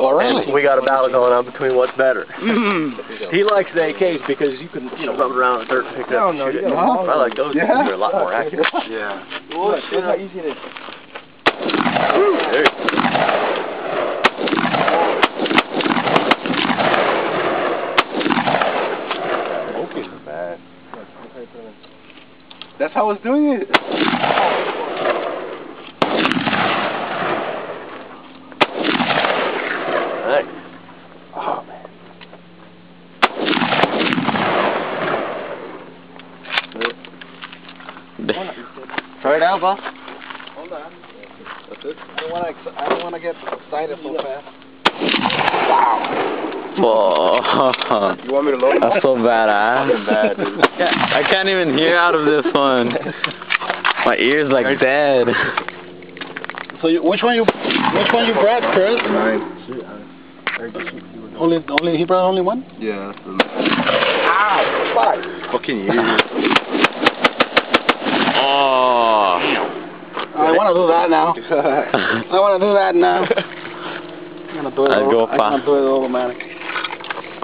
Oh, really? And we got a battle going on between what's better. He likes the AKs because you can, rub it around the dirt and pick it up and shoot it. I like those because they're a lot more accurate. Yeah. Oh, shit, how easy it is. There you go. Smoking bad. That's how I was doing it. Nice. Oh, man. Try it out, boss. Hold on. That's it. I don't want to get excited so fast. Whoa. You want me to load it? That's so badass. Bad, dude. I can't even hear out of this one. My ears like dead. So which one you brought, Chris? Mine. Only he brought only one? Yeah. Ow! Fuck! Fucking you. Oh. I want to do that now. I want to do that now. I'm gonna do it. I'm gonna do it automatic.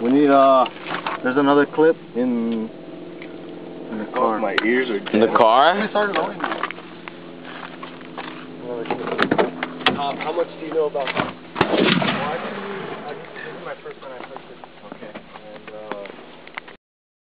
We need there's another clip in the car. Oh, my ears are dead. In the car? How much do you know about that? Well, this is my first time I purchased it. Okay.